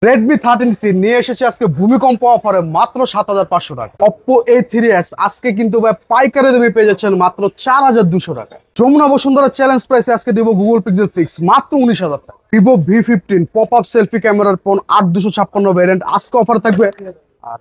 Redmi 13C নিয়ে এসেছে আজকে ভূমিকম্প অফারে মাত্র ৭৫০০ টাকা। Oppo A3s আজকে কিন্তু ভাই পাইকারি দামে পেয়ে যাচ্ছেন মাত্র ৪২০০ টাকা। যমুনা বসুন্ধরা চ্যালেঞ্জ প্রাইসে আজকে দেব Google Pixel 6 মাত্র ১৯০০০ টাকা। Vivo V15 pop up selfie ক্যামেরার ফোন ৮২৫৬ ভ্যারিয়েন্ট আজকে অফার থাকবে।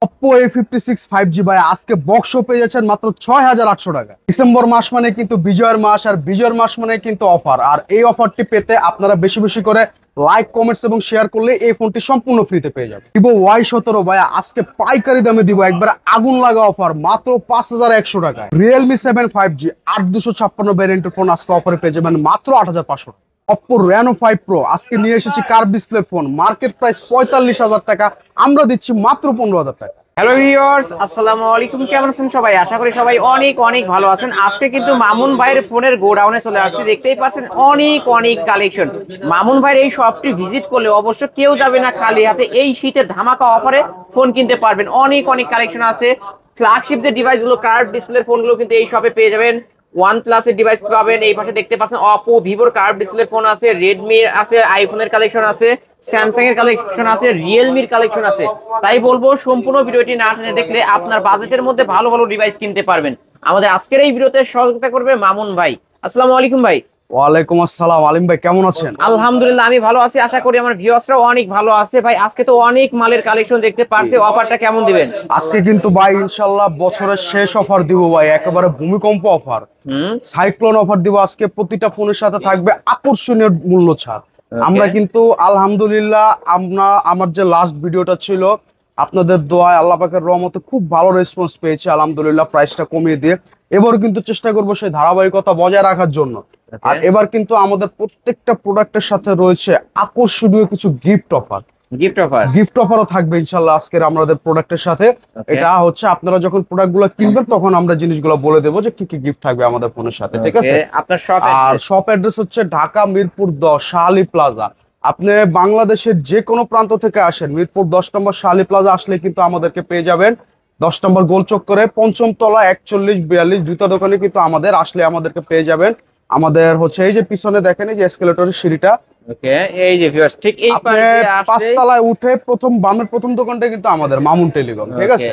Oppo A56 5G ভাই আজকে বক্সও পেয়ে যাচ্ছেন মাত্র ৬৮০০ টাকা। ডিসেম্বর মাস মানে কিন্তু বিজয়ের মাস, আর বিজয়ের মাস মানে কিন্তু অফার। আর এই অফারটি পেতে আপনারা বেশি বেশি করে লাইক, কমেন্টস এবং শেয়ার করলে এই ফোনটি সম্পূর্ণ ফ্রিতে পেয়ে যাবেন। Vivo Y17 ভাই আজকে পাইকারি দামে দিব একবার আগুন লাগা অফার মাত্র ৫১০০ টাকায়। Realme 7 5G ৮২৫৬ ভ্যারিয়েন্টের ফোন আজকে অফারে পেয়ে যাবেন মাত্র ৮৫০০ টাকা। Oppo Reno 5 Pro আজকে নিয়ে এসেছি curve display phone, market price ৪৫০০০ টাকা, আমরা দিচ্ছি মাত্র ১৫০০০ টাকা। হ্যালো ভিউয়ার্স, আসসালামু আলাইকুম। কেমন আছেন সবাই? আশা করি সবাই অনেক অনেক ভালো আছেন। আজকে কিন্তু মামুন ভাইয়ের ফোনের গোডাউনে চলে আসছি। দেখতেই পাচ্ছেন অনেক অনেক কালেকশন। মামুন ভাইয়ের এই শপটি ভিজিট করলে অবশ্য কেউ যাবে না খালি হাতে। এই শীতের ধামাকা অফারে ফোন কিনতে পারবেন। অনেক অনেক কালেকশন আছে। ফ্ল্যাগশিপ যে ডিভাইসগুলো, কার্ভ ডিসপ্লের ফোনগুলো কিন্তু এই শপে পেয়ে যাবেন। OnePlus এর ডিভাইস পাবেন। এই পাশে দেখতে পাচ্ছেন Oppo, Vivo curve display phone আছে, Redmi আছে, আইফোনের কালেকশন আছে, স্যামসাং এর কালেকশন আছে, Realme এর কালেকশন আছে। তাই বলবো সম্পূর্ণ ভিডিওটি না টেনে দেখলে আপনার বাজেটের মধ্যে ভালো ভালো ডিভাইস কিনতে পারবেন। আমাদের আজকের এই ভিডিওতে সহযোগিতা করবে মামুন ভাই। আসসালামু আলাইকুম ভাই। ওয়ালাইকুম আসসালাম। আলিম ভাই কেমন আছেন? আলহামদুলিল্লাহ আমি ভালো আছি, আশা করি আমার ভিউয়ার্সরাও অনেক ভালো আছে। ভাই আজকে তো অনেক মালের কালেকশন দেখতে পারছি, অফারটা কেমন দিবেন? আজকে কিন্তু ভাই ইনশাআল্লাহ বছরের শেষ অফার দিব ভাই, একেবারে ভূমিকম্প অফার, সাইক্লোন অফার দিব। আজকে প্রতিটা ফোনের সাথে থাকবে আকর্ষণীয় মূল্য ছাড়। আমরা কিন্তু আলহামদুলিল্লাহ আমার যে লাস্ট ভিডিওটা ছিল আপনাদের দোয়ায় আল্লাহ পাকের রহমতে খুব ভালো রেসপন্স পেয়েছি আলহামদুলিল্লাহ, প্রাইসটা কমিয়ে দিয়ে। এবার কিন্তু চেষ্টা করবো সেই ধারাবাহিকতা বজায় রাখার জন্য। আর এবার কিন্তু আমাদের প্রত্যেকটা প্রোডাক্টের সাথে রয়েছে আকর্ষণীয় কিছু গিফট অফারও থাকবে ইনশাআল্লাহ আজকের আমাদের প্রোডাক্টের সাথে। এটা হচ্ছে আপনারা যখন প্রোডাক্টগুলো কিনবেন তখন আমরা জিনিসগুলো বলে দেবো যে কি কি গিফট থাকবে আমাদের ফোনের সাথে, ঠিক আছে? আপনার শপ আর শপ অ্যাড্রেস হচ্ছে ঢাকা মিরপুর 10 শাহালি প্লাজা। আপনি বাংলাদেশের যে কোনো প্রান্ত থেকে আসেন, মিরপুর 10 নম্বর শাহালি প্লাজা আসলে কিন্তু আমাদেরকে পেয়ে যাবেন। 10 নম্বর গোল চক্করে ৫ম তলা ৪১-৪২ দুইটা দোকানে কিন্তু আমাদের আসলে আমাদেরকে পেয়ে যাবেন। আমাদের হচ্ছে এই যে পিছনে দেখেন এই যে এসকেলেটরের সিঁড়িটা, ওকে, এই যে ভিউয়ার্স ঠিক এই পাঁচতলায় উঠে প্রথম বামের প্রথম দোকানটা কিন্তু আমাদের মামুন টেলিকম, ঠিক আছে?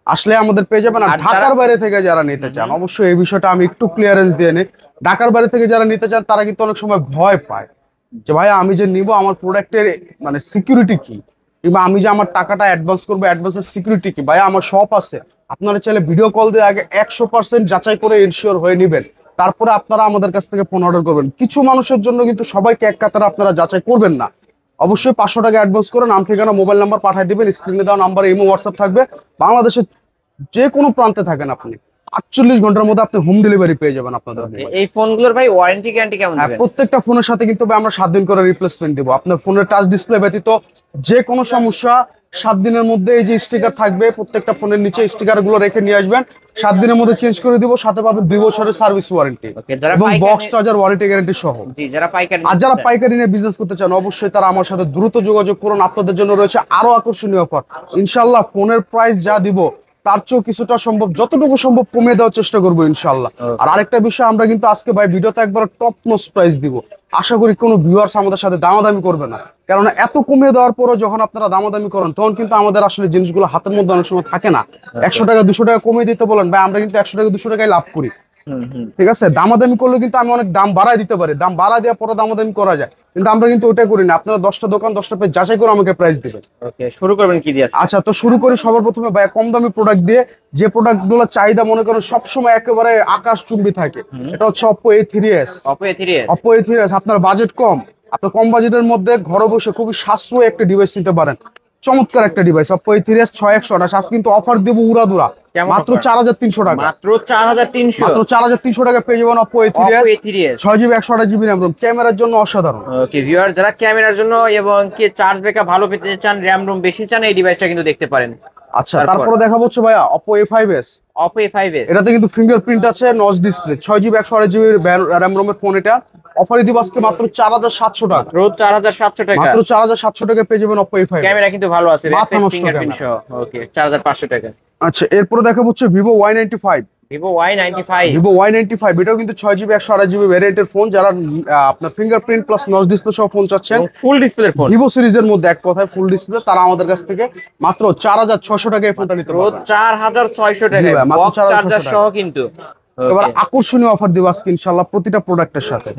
আসলে আমাদের পেয়ে যাবেন। আর ঢাকার বাইরে থেকে যারা নিতে চান অবশ্যই এই বিষয়টা আমি একটু ক্লিয়ারেন্স দিয়ে নিই। ঢাকার বাইরে থেকে যারা নিতে চান তারা কিন্তু অনেক সময় ভয় পায় যে ভাই আমি যে নিব আমার প্রোডাক্টের মানে সিকিউরিটি কি, কিংবা আমি যে আমার টাকাটা অ্যাডভান্স করবো অ্যাডভান্সের সিকিউরিটি কি। ভাই আমার শপ আছে, আপনারা চাইলে ভিডিও কল দিয়ে আগে ১০০% যাচাই করে ইনশিওর হয়ে নেবেন, তারপরে আপনারা আমাদের কাছ থেকে ফোন অর্ডার করবেন। কিছু মানুষের জন্য কিন্তু সবাইকে এক কাতারে আপনারা যাচাই করবেন না। অবশ্যই ৫০০ টাকা অ্যাডভান্স করে নাম ঠিকানা মোবাইল নাম্বার পাঠিয়ে দিবেন। স্ক্রিনে দেওয়া নাম্বারে ইমো হোয়াটসঅ্যাপ থাকবে। বাংলাদেশের যে কোনো প্রান্তে থাকেন আপনি ৪৮ ঘন্টার মধ্যে আপনি হোম ডেলিভারি পেয়ে যাবেন আপনাদের। এই ফোনগুলোর ভাই ওয়ারেন্টি গ্যারান্টি কেমন দিবেন? প্রত্যেকটা ফোনের সাথে কিন্তু আমরা 7 দিন করে রিপ্লেসমেন্ট দিব। আপনার ফোনের টাচ ডিসপ্লে ব্যতীত যে কোনো সমস্যা 7 দিনের মধ্যে এই যে স্টিকার থাকবে প্রত্যেকটা ফোনের নিচে, স্টিকার গুলো রেখে নিয়ে আসবেন, 7 দিনের মধ্যে চেঞ্জ করে দিব। সাথে পাবেন 2 বছরের সার্ভিস ওয়ারেন্টি এবং বক্স চার্জার ওয়ারেন্টি গ্যারান্টি সহ। যারা পাইকারি নিয়ে বিজনেস করতে চান অবশ্যই তারা আমার সাথে দ্রুত যোগাযোগ করুন। আপনাদের জন্য রয়েছে আরো আকর্ষণীয় অফার। ইনশাআল্লাহ ফোনের প্রাইস যা দিব তার চেয়েও কিছুটা সম্ভব, যতটুকু সম্ভব কমিয়ে দেওয়ার চেষ্টা করবো ইনশাআল্লাহ। আর আরেকটা বিষয়, আমরা কিন্তু আজকে ভাই ভিডিওতে একবার টপ নোস প্রাইস দিব। আশা করি কোনো ভিউয়ার্স আমাদের সাথে দামাদামি করবে না, কারণ এত কমিয়ে দেওয়ার পরও যখন আপনারা দামাদামি করেন তখন কিন্তু আমাদের আসলে জিনিসগুলো হাতের মধ্যে অনেক সময় থাকে না। ১০০ টাকা ২০০ টাকা কমিয়ে দিতে বলেন ভাই, আমরা কিন্তু ১০০ টাকা ২০০ টাকায় লাভ করি, ঠিক আছে? দামাদামি করলে কিন্তু আমি অনেক দাম বাড়ায় দিতে পারি, দাম বাড়া দেওয়ার পরে দামাদামি করা যায়, কিন্তু আমরা কিন্তু ওইটা করি না। আপনারা 10টা দোকান 10টা পেজ যাচাই করে আমাকে প্রাইস দিবেন। ওকে, শুরু করবেন কি দিয়ে? আচ্ছা, তো শুরু করি সবার প্রথমে ভাই কম দামি প্রোডাক্ট দিয়ে, যে প্রোডাক্টগুলো চাহিদা মনে করেন সবসময় একেবারে আকাশচুম্বী থাকে। এটা হচ্ছে Oppo A3s। Oppo A3s আপনার বাজেট কম, আপনি কম বাজেটের মধ্যে ঘরে বসে খুবই সাশ্রয়ী একটা ডিভাইস নিতে পারেন। চমৎকার একটা ডিভাইস Oppo A3s 6128। আজ কিন্তু অফার দেব উড়াদুরা মাত্র ৪৩০০ টাকা। মাত্র ৪৩০০ টাকা পেয়ে যাবেন Oppo A3s 6GB 128GB RAM Rome, ক্যামেরার জন্য অসাধারণ। ওকে ভিউয়ার, যারা ক্যামেরার জন্য এবং কি চার্জ ব্যাকআপ ভালো পেতে চান, RAM রোম বেশি চান, এই ডিভাইসটা কিন্তু দেখতে পারেন। আচ্ছা, তারপরে দেখাবো হচ্ছে ভাইয়া Oppo A5s। এটাতে কিন্তু ফিঙ্গারপ্রিন্ট আছে, notch display, 6GB 128GB RAM রোমের ফোন। এটা অফারে দিব আজকে মাত্র ৪৭০০ টাকা। মাত্র ৪৭০০ টাকা পেয়ে যাবেন Oppo A5। ক্যামেরা কিন্তু ভালো আছে, ফিঙ্গারপ্রিন্ট সহ। ওকে, ৪৫০০ টাকা। আচ্ছা, এরপরে দেখাবো হচ্ছে Vivo Y95। Vivo Y95 Vivo Y95 এটাও কিন্তু 6GB 128GB ভ্যারিয়েন্টের ফোন। যারা আপনার ফিঙ্গারপ্রিন্ট প্লাস নচ ডিসপ্লে সহ ফোন চাচ্ছেন, ফুল ডিসপ্লের ফোন, ভিভো সিরিজের মধ্যে এক কথায় ফুল ডিসপ্লে, তারা আমাদের কাছ থেকে মাত্র 4600 টাকায় এই ফোনটা নিতে পারবেন। 4600 টাকায় জি ভাই, মাত্র বক্স 4600 চার্জার টাকা। সহ কিন্তু। এবার আকর্ষণীয় অফার দিব আজকে ইনশাআল্লাহ প্রতিটা প্রোডাক্টের সাথে।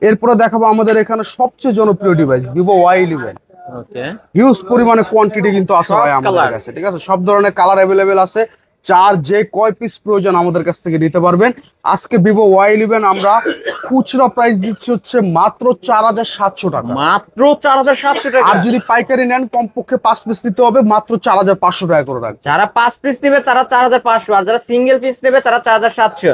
এরপরে দেখাবো আমাদের এখানে সবচেয়ে জনপ্রিয় ডিভাইস ভিভো Y11। ওকে, হিউজ পরিমাণে কোয়ান্টিটি কিন্তু আছে সব ভাই আমাদের colour। কাছে, ঠিক আছে? সব ধরনের কালার অ্যাভেলেবেল আছে, চার যে কয় পিস প্রয়োজন আমাদের কাছ থেকে নিতে পারবেন। আজকে ভিভো Y11 আমরা খুচরা প্রাইস দিচ্ছি হচ্ছে মাত্র 4700 টাকা। মাত্র 4700 টাকা। আর যদি পাইকারি নেন কমপক্ষে 5 পিস নিতে হবে, মাত্র 4500 টাকা করে রাখবেন। যারা 5 পিস নেবে তারা 4500, আর যারা সিঙ্গেল পিস নেবে তারা 4700।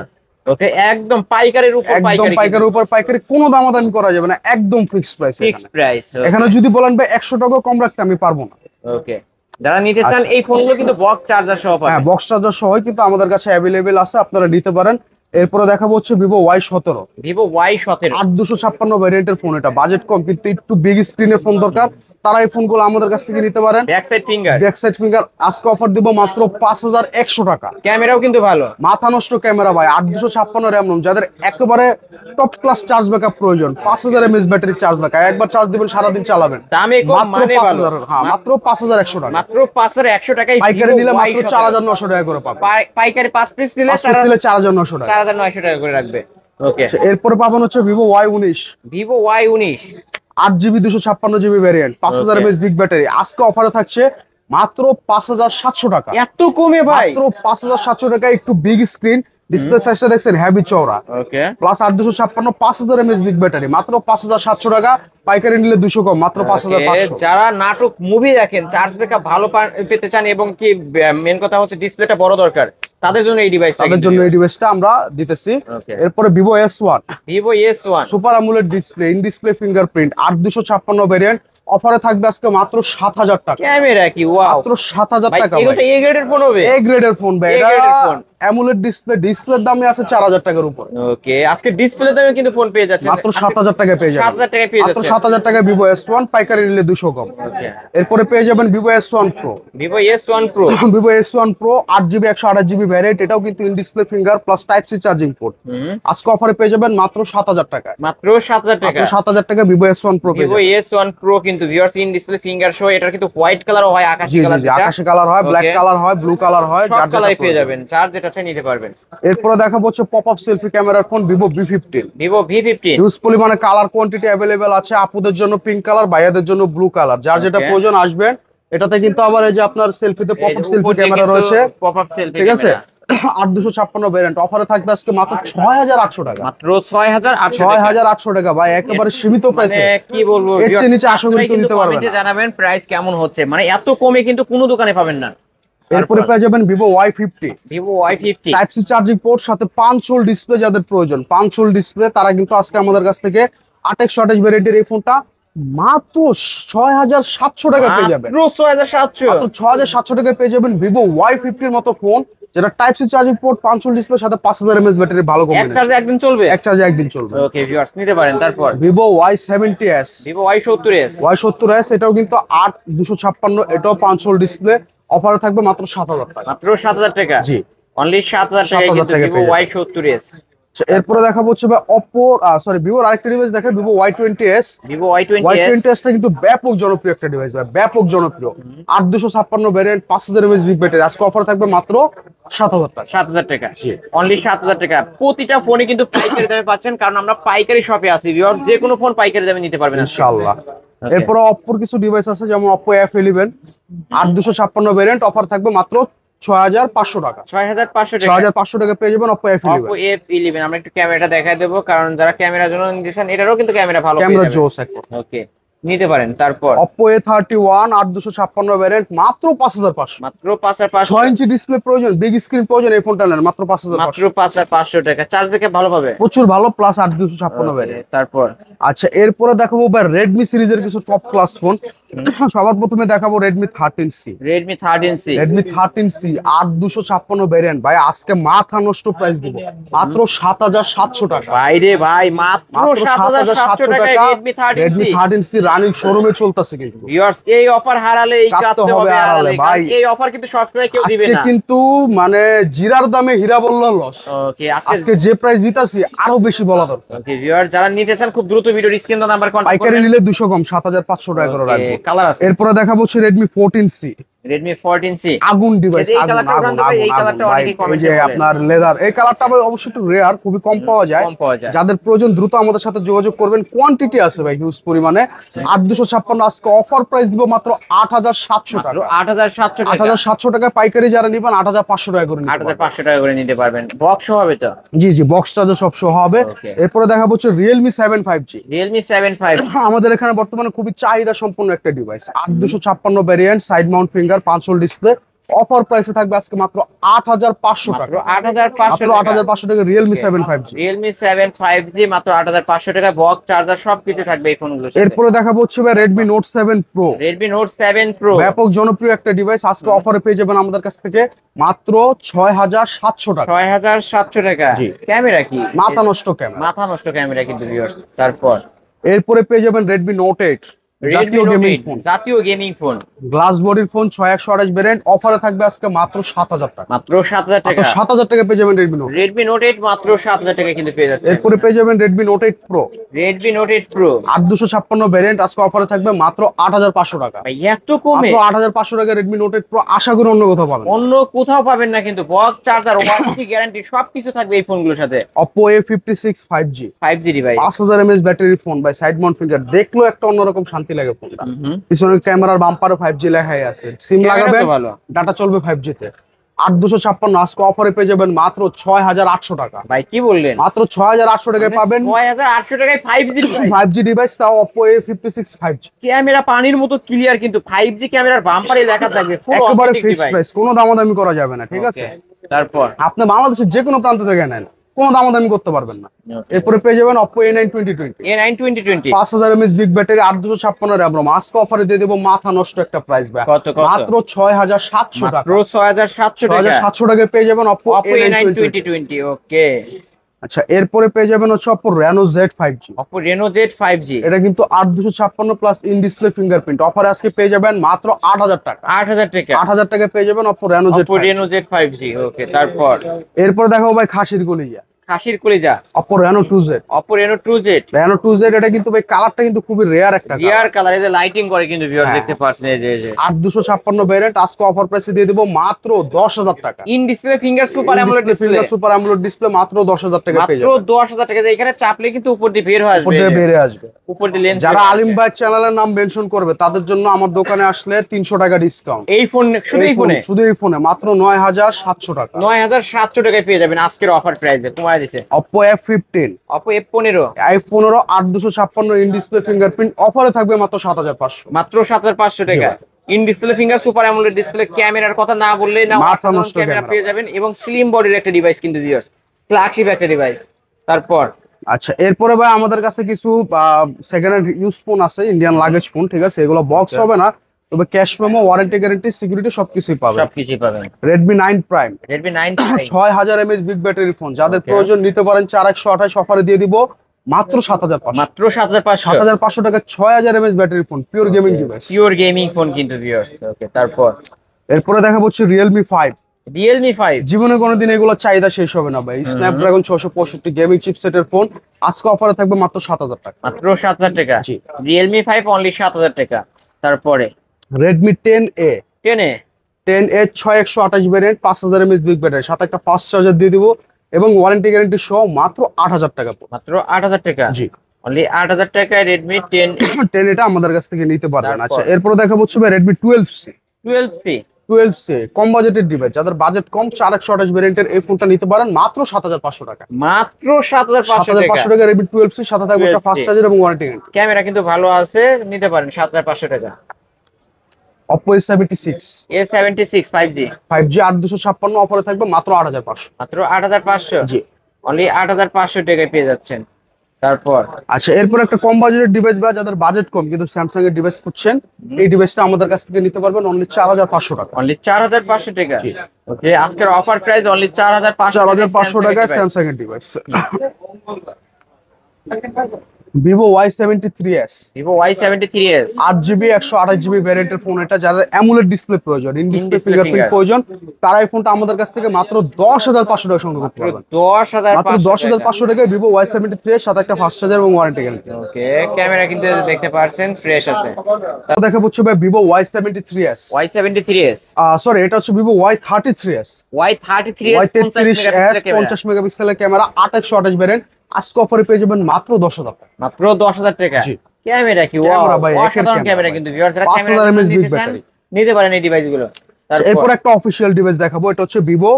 ওকে, একদম পাইকারির উপর একদম পাইকারি, পাইকারির উপর পাইকারি, কোনো দামাদামি করা যাবে না, একদম ফিক্সড প্রাইস। Fixed price. এখানে যদি বলেন ভাই 100 টাকা কম রাখতে, আমি পারবো না। ওকে, যারা নিতে চান এই ফোনগুলো কিন্তু বক্স চার্জার সহ হ্যাঁ, পাবেন। বক্স চার্জার সহ কিন্তু আমাদের কাছে অ্যাভেলেবেল আছে, আপনারা নিতে পারেন। এরপরে দেখাবো হচ্ছে ভিভো Y17, ভিভো Y17 8256 ভ্যারিয়েন্টের ফোন। এটা বাজেট কম কিন্তু একটু বিগ স্ক্রিনের ফোন দরকার, তারা এই ফোনগুলো আমাদের কাছ থেকে নিতে পারেন। Back side finger, back side finger আজকে অফার দিব মাত্র 5100 টাকা। ক্যামেরাও কিন্তু ভালো। মাথা নষ্ট ক্যামেরা ভাই, 8256 র্যাম রোম, যাদের একেবারে টপ ক্লাস চার্জ ব্যাকআপ প্রয়োজন, 5000 mAh ব্যাটারি চার্জ ব্যাকআপ, একবার চার্জ দিবেন সারাদিন চালাবেন। দামে কম মাত্র মানে ভালো। 5000, হ্যাঁ মাত্র 5100 টাকা। মাত্র 5100 টাকায় পাইকারি নিলে মাত্র Y17 4900 টাকা করে পাবেন। পাইকারি 5 পিস নিলে 5 পিস নিলে 4900 টাকা। 4900 টাকা করে রাখবে। ওকে, আচ্ছা, এরপরে পাবেন হচ্ছে Vivo Y19, Vivo Y19 8GB 256GB variant, 5000 mAh big battery. আজকে অফারে থাকছে মাত্র 5700 টাকা। এত কমে ভাই? মাত্র 5700 টাকা, একটু বিগ স্ক্রিন, ডিসপ্লে সাইজটা দেখছেন হেভি চওড়া, ওকে, প্লাস 8256, 5000 mAh বিগ ব্যাটারি, মাত্র 5700 টাকা। পাইকারি নিলে 200 কম, মাত্র 5500। যারা নাটক মুভি দেখেন, চার্জ ব্যাকআপ ভালো পেতে চান এবং কি মেন কথা হচ্ছে ডিসপ্লেটা বড় দরকার, তাদের জন্য এই ডিভাইসটা, তাদের জন্য এই ডিভাইসটা আমরা দিতেছি। ওকে, এরপরে Vivo S1, Vivo S1 super AMOLED display, in display fingerprint, 8256 variant. অফারে থাকবে আজকে মাত্র 7000 টাকা। ক্যামেরা কি ওয়াও, মাত্র 7000 ভাই টাকা। এগুলো তো এ গ্রেডের ফোন হবে। এ গ্রেডের ফোন ভাই, A এটা grade এর ফোন। অ্যামোলেড ডিসপ্লে, ডিসপ্লের দামই আছে 4000 টাকার উপর। ওকে, আজকে ডিসপ্লে দামে কিন্তু ফোন পেয়ে যাচ্ছেন মাত্র 7000 টাকা পেয়ে যাবেন। 7000 টাকায় পেয়ে মাত্র যাচ্ছেন। 7000 টাকা ভিভো S1, পাইকারি নিলে 200 কম। ওকে, এরপরে পেয়ে যাবেন Vivo S1 Pro, Vivo S1 Pro, Vivo S1 Pro 8GB 128GB variant, এটাও কিন্তু in display finger plus type C charging port. আজকে অফারে পেয়ে যাবেন মাত্র 7000 টাকা। মাত্র 7000 টাকা। মাত্র 7000 টাকা ভিভো S1 Pro পেয়ে ভিভো যাবেন। S1 Pro কিন্তু ভিউয়ার্স ইন ডিসপ্লে ফিঙ্গার সহ, এটার কিন্তু হোয়াইট কালারও হয়, আকাশী জি জি কালার, জি, আকাশি কালার হয়, ব্ল্যাক Okay. কালার হয়, ব্লু কালার হয়, সব যার যেটা কালারই পেয়ে প্রয়োজন। যাবেন, যার যেটা চাই নিতে পারবেন। এরপরে দেখাবো হচ্ছে পপ আপ সেলফি ক্যামেরার phone Vivo V15। Vivo V15 huge পরিমাণে কালার কোয়ান্টিটি অ্যাভেলেবেল আছে, আপুদের জন্য পিঙ্ক কালার, ভাইয়াদের জন্য ব্লু কালার, যার যেটা Okay. প্রয়োজন আসবেন। এটাতে কিন্তু আবার এই যে আপনার সেলফিতে পপ আপ সেলফি ক্যামেরা রয়েছে, পপ আপ সেলফি, ঠিক আছে? 8256 ভ্যারিয়েন্ট, অফারে থাকবে আজকে মাত্র 6800 টাকা। মাত্র 6800 টাকা। 6800 টাকা ভাই, একেবারে সীমিত প্রাইসে। মানে কি বলবো, এর চেয়ে নিচে আশা করি আপনারাই কেউ কিন্তু নিতে পারবে কমেন্টে না। জানাবেন প্রাইস কেমন হচ্ছে, মানে এত কমে কিন্তু কোনো দোকানে পাবেন না। এরপরে পেয়ে যাবেন Vivo Y50, Vivo Y50 type C charging port, সাথে 5 হোল ডিসপ্লে, যাদের প্রয়োজন 5 হোল ডিসপ্লে, তারা কিন্তু আজকে আমাদের কাছ থেকে 2828 ভ্যারিয়েন্টের এই ফোনটা মাত্র 6700 টাকা পেয়ে যাবেন। মাত্র 6700। মাত্র 6700 টাকায় পেয়ে যাবেন ভিভো Y50 এর মতো ফোন, যেটা type C charging port, 5 hole display, সাথে 5000 mAh ব্যাটারি, ভালো এক কম্বিনেশন, চার্জে একদিন চলবে। এক চার্জে একদিন চলবে। ওকে ভিউয়ার্স, নিতে পারেন। তারপর Vivo Y70s, Vivo Y70s, Y70s, এটাও কিন্তু 8256, এটাও 5 হোল ডিসপ্লে, অফারে থাকবে মাত্র 7000 টাকা। মাত্র 7000 টাকা। জি, অনলি 7000 টাকায় 7000 কিন্তু টাকায় ভিভো পেয়ে যাবেন। Y70s। আচ্ছা, এরপরে দেখাবো হচ্ছে অপো ভিভোর আরেকটা ডিভাইস দেখে, Vivo Y20s। Vivo Y20s Y20s টা কিন্তু ব্যাপক জনপ্রিয় একটা ডিভাইস ভাই, ব্যাপক জনপ্রিয়। 8256 ভ্যারিয়েন্ট, 5000 mAh বিগ ব্যাটারি, আজকে অফার থাকবে মাত্র 7000 টাকা। 7000 টাকা। জি। অনলি 7000 টাকা। প্রতিটা ফোনে কিন্তু পাইকারি দামে পাচ্ছেন, কারণ আমরা পাইকারি শপে আছি ভিউয়ার্স, যে কোনো ফোন পাইকারি দামে নিতে পারবেন আজকে। ইনশাআল্লাহ। Okay. এরপরে অপোর কিছু ডিভাইস আছে, যেমন অপো F11 8256 ভ্যারিয়েন্ট, অফার থাকবে মাত্র 6500 টাকা। 6500 টাকা। 6500 টাকা পেয়ে যাবেন অপো Oppo F11। F11 আমরা একটু ক্যামেরাটা দেখাই দেবো, কারণ যারা ক্যামেরার জন্য নিতেছেন, এটারও কিন্তু ক্যামেরা ভালো ক্যামেরা পেয়ে জোস যাবেন। একদম। ওকে, নিতে পারেন। তারপর অপো A31 8256 ভ্যারিয়েন্ট, মাত্র 5500। মাত্র 5500। 6 ইঞ্চি ডিসপ্লে প্রয়োজন, বিগ স্ক্রিন প্রয়োজন, এই ফোনটা নেন মাত্র মাত্র 5500। 5500 টাকা। চার্জ ব্যাকআপ ভালো পাবে। প্রচুর ভালো, প্লাস 8256 ভ্যারিয়েন্ট। তারপর আচ্ছা, এরপরে দেখাবো ভাই রেডমি সিরিজের কিছু টপ ক্লাস ফোন, সবার প্রথমে দেখাবো Redmi 13C। Redmi 13C। Redmi 13C 8256 variant ভাই, আজকে মাথা নষ্ট প্রাইস দিব মাত্র 7700 টাকা। ভাই রে ভাই, মাত্র 7700 টাকায় রেডমি 13C রানিং শোরুমে চলতেছে কিন্তু। ভিউয়ার্স, এই অফার হারালে এই কাটতে হবে আড়ালে ভাই। এই অফার কিন্তু সবসময় কেউ দিবে আজকে না কিন্তু মানে জিরার দামে হীরা বলল লস। ওকে, আজকে যে প্রাইস দিতাছি আরো বেশি বলা দরকার। ওকে ভিউয়ার্স, যারা নিতে চান খুব দ্রুত ভিডিওর স্ক্রিন নাম্বার কন্টাক্ট পাইকারি করবেন। নিলে 200 কম 7500 টাকা করে রাখবো। কালার আছে। এরপরে দেখাবো হচ্ছে রেডমি 14C। রেডমি 14C আগুন ডিভাইস, এই কালারটা উঠান তো ভাই, এই কালারটা অনেকেই কমেন্টে বলে। আপনার লেদার এই কালারটা ভাই অবশ্যই একটু রেয়ার, খুবই কম পাওয়া যায়। যাদের প্রয়োজন দ্রুত আমাদের সাথে যোগাযোগ করবেন, কোয়ান্টিটি আছে ভাই হিউজ পরিমাণে। 8256 আজকে অফার প্রাইস দিব মাত্র 8700 টাকা। 8700 টাকা। 8700 টাকা পাইকারি যারা নিবেন 8500 টাকা করে নিতে পারবেন। 8500 টাকা করে নিতে পারবেন। বক্স হবে তো? জি জি, বক্স চার্জার সব সহ হবে। এরপরে দেখাবো হচ্ছে Realme 7 5G। Realme 7 5 আমাদের এখানে বর্তমানে খুবই চাহিদা সম্পন্ন একটা device. 8256 variant, side Mount finger, 5 hole display. Offer প্রাইসে থাকবে আজকে মাত্র 8500 টাকা। 8500 টাকা Realme 7 5G। Realme 7 5G মাত্র 8500 টাকা। বক্স চার্জার সবকিছু থাকবে এই ফোনগুলোর সাথে। এরপরে দেখাবো হচ্ছে ভাই Redmi Note 7 Pro। Redmi Note 7 Pro ব্যাপক জনপ্রিয় একটা ডিভাইস, আজকে অফারে পেয়ে যাবেন আমাদের কাছ থেকে মাত্র 6700 টাকা। 6700 টাকা। ক্যামেরা কি মাথা নষ্ট ক্যামেরা, মাথা নষ্ট ক্যামেরা কিন্তু ভিউয়ার্স। তারপর এরপরে পেয়ে যাবেন Redmi Note 8, জাতীয় গেমিং ফোন। জাতীয় গেমিং ফোন, গ্লাস বডির ফোন, 6128 ভ্যারিয়েন্ট। অফারে থাকবে আজকে মাত্র 7000 টাকা। মাত্র 7000 টাকা। 7000 টাকা পেয়ে যাবেন Redmi Note। Redmi Note 8 মাত্র 7000 টাকা কিন্তু পেয়ে যাচ্ছে। এরপরে পেয়ে যাবেন Redmi Note 8 Pro। Redmi Note 8 Pro 8256 variant, আজকে অফারে থাকবে মাত্র 8500 টাকা। ভাই এত কমে? মাত্র 8500 টাকা Redmi Note 8 Pro, আশা করি অন্য কোথাও পাবেন না। অন্য কোথাও পাবেন না কিন্তু। বক্স চার্জার, ওয়ারেন্টি গ্যারান্টি সবকিছু থাকবে এই ফোনগুলোর সাথে। Oppo A56 5G 5G device, 5000 mAh battery phone ভাই, সাইড মাউন্ট ফিঙ্গার, দেখলেও একটা অন্যরকম শান্তি লাগে ফোনটা। পিছনের ক্যামেরার বাম্পারে 5G লেখাই আছে। সিম লাগাবেন, ডাটা চলবে 5G তে। 8256 আজকে অফারে পেয়ে যাবেন মাত্র 6800 টাকা। ভাই কি বললেন? মাত্র 6800 টাকায় পাবেন 6800 টাকায় 5G ডিভাইস। 5G ডিভাইস, তাও Oppo A56 5G। ক্যামেরা পানির মতো ক্লিয়ার কিন্তু 5G ক্যামেরার বাম্পারে লেখা থাকবে ফুল একেবারে অথেন্টিক ফিক্সড ডিভাইস। প্রাইস, কোনো দামাদামি করা যাবে না, ঠিক আছে? তারপর আপনি বাংলাদেশের যে কোনো প্রান্ত থেকে নেন, কোনো দামাদামি করতে পারবেন না। এরপরে পেয়ে যাবেন Oppo A9 2020। A9 2020 5000 mAh big battery, 8256 RAM ROM। আজকে অফারে দিয়ে দেব মাথা নষ্ট একটা প্রাইস ভাই, কত? মাত্র 6700 টাকা। মাত্র 6700 টাকা। 6700 টাকায় পেয়ে যাবেন Oppo Oppo A9 2020। ওকে, আচ্ছা এরপরে পেয়ে যাবেন হচ্ছে Oppo Reno Z 5G। Oppo Reno Z 5G এটা কিন্তু 8256 প্লাস ইন ডিসপ্লে ফিঙ্গারপ্রিন্ট। অফারে আজকে পেয়ে যাবেন মাত্র 8000 টাকা। 8000 টাকা। 8000 টাকায় পেয়ে যাবেন Oppo Reno Z Oppo Reno Z 5G। ওকে, তারপর এরপরে দেখো ভাই খাসির কলিজা, খাসির কলিজা, Oppo Reno 2Z। Oppo Reno 2Z। Reno 2Z এটা কিন্তু ভাই কালারটা কিন্তু খুবই রেয়ার একটা রিয়ার কালার, এই যে লাইটিং করে কিন্তু ভিউয়ার দেখতে পাচ্ছেন। এই যে 8256 ভ্যারিয়েন্ট, আজকে অফার প্রাইসে দিয়ে দেব মাত্র 10000 টাকা। In display finger super AMOLED display, super AMOLED display মাত্র 10000 টাকা পেয়ে মাত্র যাবেন। 10000 টাকা। এখানে চাপলে কিন্তু উপর দিয়ে বের হয়ে উপর আসবে, দিয়ে বেরে আসবে। উপর দিয়ে লেন্স। যারা আলিম ভাই চ্যানেলের নাম মেনশন করবে তাদের জন্য আমার দোকানে আসলে 300 টাকা ডিসকাউন্ট। এই ফোন শুধু এই ফোনে, শুধু এই ফোনে মাত্র 9700 টাকা। 9700 টাকায় পেয়ে যাবেন আজকের অফার প্রাইসে। কমায় দিছে Oppo F15, Oppo F15 i15 8256 in display fingerprint. অফারে থাকবে মাত্র 7500। মাত্র 7500 টাকা। In display finger super AMOLED display, ক্যামেরার কথা না বললেই না, মাথা নষ্ট ক্যামেরা ক্যামেরা পেয়ে যাবেন এবং স্লিম বডির একটা ডিভাইস কিন্তু ভিউয়ার্স, ফ্ল্যাগশিপ একটা ডিভাইস। তারপর আচ্ছা এরপরে ভাই আমাদের কাছে কিছু সেকেন্ড হ্যান্ড ইউজ ফোন আছে, ইন্ডিয়ান লাগেজ ফোন, ঠিক আছে? এগুলো বক্স হবে না, তবে cash memo, warranty guarantee, security সবকিছুই পাবেন। সবকিছুই পাবেন। Redmi 9 Prime, Redmi 9 Prime 6000 mAh big battery phone. যাদের প্রয়োজন নিতে পারেন 4128 অফারে দিয়ে দিব মাত্র 7500। মাত্র 7500। 7500 টাকা 6000 mAh battery phone, pure gaming device. Pure gaming phone কিন্তু ভিউয়ার্স। ওকে, তারপর এরপরে দেখাবো হচ্ছে Realme 5। Realme 5 জীবনে কোনোদিন এগুলো চাহিদা শেষ হবে না ভাই। স্ন্যাপড্রাগন 665 গেমিং চিপসেটের ফোন, আজকে অফারে থাকবে মাত্র 7000 টাকা। মাত্র 7000 টাকা। জি। Realme 5 অনলি 7000 টাকা। তারপরে Redmi 10A, 10A 6128 variant, 5000 mAh big battery, সাথে একটা ফাস্ট চার্জার দিয়ে দিব এবং ওয়ারেন্টি গ্যারান্টি সহ মাত্র 8000 টাকা। মাত্র 8000 টাকা। জি, অনলি 8000 টাকায় Redmi 10 এটা আমাদের কাছ থেকে নিতে পারবেন। আচ্ছা এরপরে দেখাবো হচ্ছে ভাই Redmi 12C। 12C কম বাজেটের ডিভাইস, যাদের বাজেট কম 4128 ভ্যারিয়েন্টের এই ফোনটা নিতে পারেন মাত্র 7500 টাকা। মাত্র 7500 টাকা। Redmi 12C, সাথে থাকবে একটা ফাস্ট চার্জার এবং ওয়ারেন্টি গ্যারান্টি। ক্যামেরা কিন্তু ভালো আছে, নিতে পারেন 7500 টাকা। Oppo A76, A76 5G 8256 অফারে থাকবে মাত্র 8500। মাত্র 8500। জি, অনলি 8500 টাকায় পেয়ে যাচ্ছেন। তারপর আচ্ছা, এরপর একটা কম বাজেটের ডিভাইস বা যাদের বাজেট কম কিন্তু স্যামসাং এর ডিভাইস খুঁজছেন, এই ডিভাইসটা আমাদের কাছ থেকে নিতে পারবেন অনলি 4500 টাকা। অনলি 4500 টাকা। জি। ওকে, আজকের অফার প্রাইস অনলি 4500 4500 টাকায় স্যামসাং এর ডিভাইস। Vivo Y73s, Vivo Y73s 8GB 128GB ভ্যারিয়েন্টের ফোন এটা। যাদের অ্যামুলেট ডিসপ্লে প্রয়োজন, in display In-display fingerprint finger। প্রয়োজন, তারা এই ফোনটা আমাদের কাছ থেকে মাত্র 10500 টাকা সংগ্রহ করতে পারবেন। 10500 মাত্র 10500 টাকায় ভিভো Y73 এর সাথে একটা ফাস্ট চার্জার এবং ওয়ারেন্টি গ্যারান্টি। ওকে, ক্যামেরা কিন্তু দেখতে পারছেন ফ্রেশ আছে। দেখা হচ্ছে ভাই ভিভো Y73s, Y73s সরি এটা হচ্ছে ভিভো Y33s, Y33s 50 Y33s মেগাপিক্সেলের ক্যামেরা, 50 মেগাপিক্সেলের ক্যামেরা, 8128 ভ্যারিয়েন্ট। আজকে অফারে পেয়ে যাবেন মাত্র 10000 টাকা। মাত্র 10000 টাকা। জি। ক্যামেরা কি ক্যামেরা ভাই, একের অসাধারণ ক্যামেরা ক্যামেরা ভাই। কিন্তু ভিউয়ার্স, যারা 5000 ক্যামেরা mAh নিতে চান ব্যাটারি। নিতে পারেন এই ডিভাইসগুলো। এরপর তারপর একটা অফিসিয়াল ডিভাইস দেখাবো, এটা হচ্ছে Vivo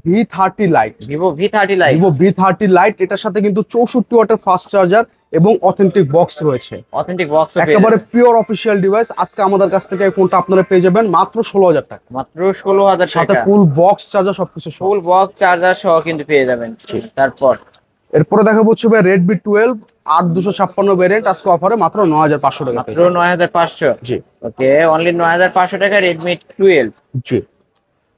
V30 Lite। Vivo V30 light, Vivo V30 Lite, এটার সাথে কিন্তু 64 ওয়াটের ফাস্ট চার্জার এবং অথেন্টিক বক্স রয়েছে। অথেন্টিক বক্স একেবারে পিওর অফিসিয়াল ডিভাইস। আজকে আমাদের কাছ থেকে এই ফোনটা আপনারা পেয়ে যাবেন মাত্র 16000 টাকা, মাত্র 16000 সাথে টাকা। ফুল বক্স চার্জার সবকিছু সহ। ফুল বক্স চার্জার সহ কিন্তু পেয়ে যাবেন। তারপর এরপরে দেখাবো হচ্ছে ভাই Redmi 12 8256 ভ্যারিয়েন্ট, আজকে অফারে মাত্র 9500 টাকা মাত্র পেয়ে যাবেন। 9500। জি ওকে, অনলি 9500 টাকা Redmi 12। জি।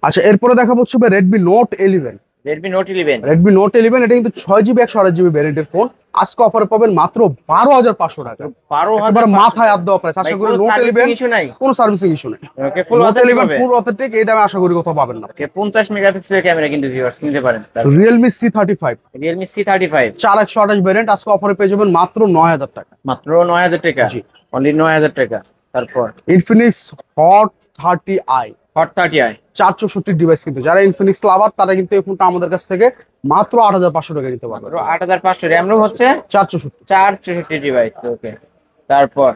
আচ্ছা, এরপরে দেখাবো হচ্ছে ভাই Redmi Note 11। Redmi Note 11 Redmi Note 11 এটা কিন্তু 6GB 128GB ভ্যারিয়েন্টের ফোন, আজকে অফারে পাবেন মাত্র 12500 টাকা। 12000 এবার মাথায় হাত দেওয়া প্রাইস। আশা করি Note 11 ইস্যু নাই। কোনো সার্ভিসিং ইস্যু নেই। ওকে, ফুল Note 11 অথেন্টিক ফুল অথেন্টিক, এটা আমি আশা করি কোথাও পাবেন না। ওকে, 50 মেগাপিক্সেলের ক্যামেরা কিন্তু ভিউয়ার্স নিতে পারেন। Realme C35 Realme C35 4128 variant, আজকে অফারে পেয়ে যাবেন মাত্র 9000 টাকা। মাত্র 9000 টাকা। জি। অনলি 9000 টাকা। তারপর Infinix Hot 30i Hot 30i 464 device, কিন্তু যারা ইনফিনিক্স লাভার তারা কিন্তু এই ফোনটা আমাদের কাছ থেকে মাত্র 8500 টাকা নিতে পারবে। মাত্র 8500। র্যাম রোম হচ্ছে 464। 464 ডিভাইস। ওকে, তারপর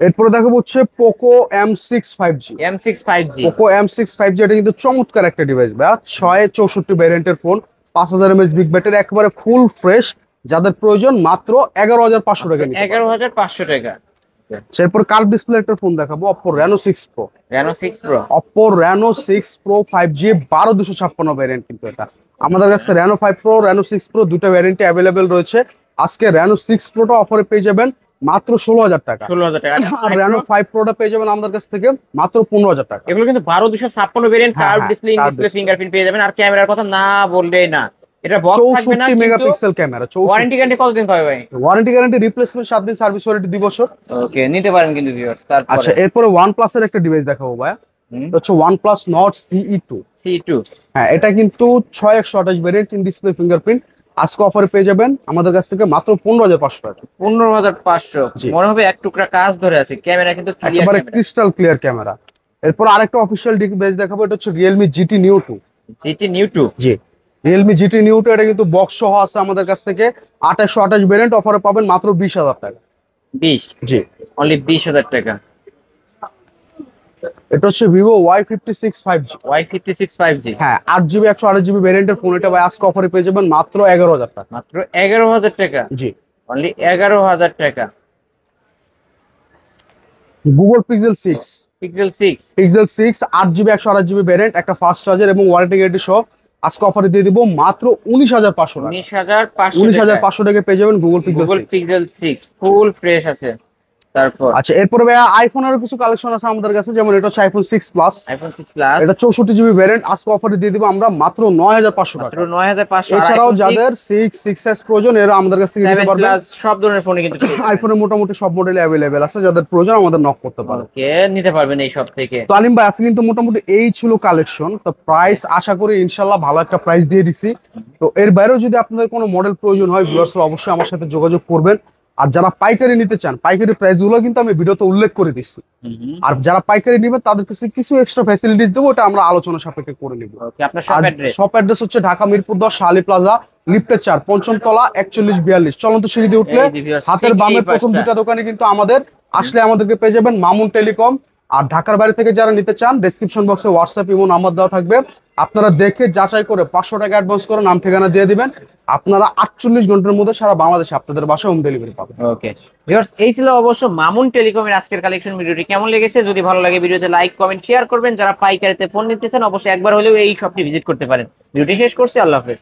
এরপরে দেখাবো হচ্ছে Poco M6 5G। M6 5G Poco M6 5G এটা কিন্তু চমৎকার একটা ডিভাইস ভাই, 664 ভ্যারিয়েন্টের ফোন, 5000 mAh বিগ ব্যাটারি, একেবারে ফুল ফ্রেশ। যাদের প্রয়োজন মাত্র 11500 টাকা নিতে পারবে। 11500 টাকা। এরপর কার্ভ ডিসপ্লে একটা ফোন দেখাবো, Oppo Reno 6 Pro। Reno 6 Pro Oppo Reno 6 Pro 5G 12256 variant কিন্তু এটা। আমাদের কাছে Reno 5 Pro, Reno 6 Pro দুটো ভ্যারিয়েন্টে অ্যাভেলেবেল রয়েছে। আজকে Reno 6 Proটা অফারে পেয়ে যাবেন মাত্র 16000 টাকা। 16000 টাকা। আর Reno 5 Proটা পেয়ে যাবেন আমাদের কাছ থেকে মাত্র 15000 টাকা। এগুলো কিন্তু 12256 ভেরিয়েন্ট, হ্যাঁ, কার্ভ হ্যাঁ, display, in curved display display। Fingerprint পেয়ে যাবেন। আর ক্যামেরার কথা না বললেই না, এটা বক্স থাকবে না 64 কিন্তু মেগাপিক্সেল ক্যামেরা, 64। ওয়ারেন্টি গ্যারান্টি কতদিন পাবে ভাই? ওয়ারেন্টি গ্যারান্টি রিপ্লেসমেন্ট 7 দিন, সার্ভিস ওয়ারেন্টি 2 বছর। ওকে, নিতে পারেন কিন্তু ভিউয়ার্স। তারপর আচ্ছা, এরপরে OnePlus এর একটা ডিভাইস দেখাবো ভাই, এটা হচ্ছে OnePlus Nord CE2। C2 হ্যাঁ, এটা কিন্তু 6128 ভ্যারিয়েন্ট, ইন ডিসপ্লে ফিঙ্গারপ্রিন্ট, আজকে অফারে পেয়ে যাবেন আমাদের কাছ থেকে মাত্র 15500 টাকা। 15500। জি। মনে হবে এক টুকরা কাজ ধরে আছে, ক্যামেরা কিন্তু ক্লিয়ার একেবারে ক্যামেরা। Crystal clear camera. এরপর আরেকটা অফিসিয়াল ডিভাইস দেখাবো, এটা হচ্ছে Realme GT Neo 2। GT Neo 2। জি, Realme GT Neo 2 এটা কিন্তু বক্স সহ আছে আমাদের কাছ থেকে, 2828 ভ্যারিয়েন্ট, অফারে পাবেন মাত্র 20000 টাকা। 20, জি। অনলি 20000 টাকা। এটা হচ্ছে Vivo Y56 5G। Y56 5G হ্যাঁ, 8GB 128GB ভ্যারিয়েন্টের ফোন এটা ভাই, আজকে অফারে পেয়ে যাবেন মাত্র 11000 টাকা। মাত্র 11000 টাকা। জি। অনলি 11000 টাকা। Google Pixel 6, Pixel 6 Pixel 6 8GB 128GB variant, একটা ফাস্ট চার্জার এবং ওয়ারেন্টি গ্যারান্টি সহ, আজকে অফারে দিয়ে দিব মাত্র 19500 টাকা। 19500 19500 টাকা পেয়ে যাবেন Google Pixel Google 6। Pixel 6 full fresh আছে। তারপর আচ্ছা, এরপরে ভাইয়া আইফোনের কিছু কালেকশন আছে আমাদের কাছে, যেমন এটা হচ্ছে iPhone 6 Plus। iPhone 6 Plus এটা 64GB ভ্যারিয়েন্ট, আজকে অফারে দিয়ে দিব আমরা মাত্র 9500 মাত্র টাকা। 9500। এছাড়াও যাদের 6S প্রয়োজন এরা আমাদের কাছ থেকে নিতে 7 পারবেন। Plus সব ধরনের ফোনে কিন্তু আইফোনের মোটামুটি সব মডেল অ্যাভেলেবেল আছে, যাদের প্রয়োজন আমাদের নক করতে পারেন। ওকে, নিতে পারবেন এই সব থেকে। তো আলিম ভাই, আজকে কিন্তু মোটামুটি এই ছিল কালেকশন। তো প্রাইস আশা করি ইনশাল্লাহ ভালো একটা প্রাইস দিয়ে দিছি। তো এর বাইরেও যদি আপনাদের কোনো মডেল প্রয়োজন হয় ভিউয়ার্সরা অবশ্যই আমার সাথে যোগাযোগ করবেন। আর যারা পাইকারি নিতে চান, পাইকারি প্রাইস গুলো কিন্তু আমি ভিডিওতে উল্লেখ করে দিচ্ছি। আর যারা পাইকারি নেবেন তাদের কাছে কিছু এক্সট্রা ফ্যাসিলিটিস দেবো, ওটা আমরা আলোচনা সাপেক্ষে করে নিব। ওকে, আপনার শপ অ্যাড্রেস? শপ অ্যাড্রেস হচ্ছে ঢাকা মিরপুর 10 শাহালি প্লাজা, লিফটের 4, পঞ্চম তলা, 4142। চলন্ত সিঁড়ি দিয়ে উঠলে এই যে viewers, হাতের ঠিক বামে এই প্রথম পাশটা। দুটা দোকানে কিন্তু আমাদের আসলে আমাদেরকে পেয়ে যাবেন মামুন টেলিকম। আর ঢাকার বাইরে থেকে যারা নিতে চান, ডেসক্রিপশন বক্সে হোয়াটসঅ্যাপ ইমো নাম্বার দেওয়া থাকবে, আপনারা দেখে যাচাই করে 500 টাকা অ্যাডভান্স করে নাম ঠিকানা দিয়ে দিবেন। আপনারা 48 ঘন্টার মধ্যে সারা বাংলাদেশে আপনাদের বাসায় হোম ডেলিভারি পাবেন। ওকে ভিউয়ার্স, এই ছিল অবশ্য মামুন টেলিকমের আজকের কালেকশন। ভিডিওটি কেমন লেগেছে? যদি ভালো লাগে ভিডিওতে লাইক কমেন্ট শেয়ার করবেন। যারা পাইকারিতে ফোন নিতে চান অবশ্যই একবার হলেও এই শপটি ভিজিট করতে পারেন। ভিডিওটি শেষ করছি, আল্লাহ হাফেজ।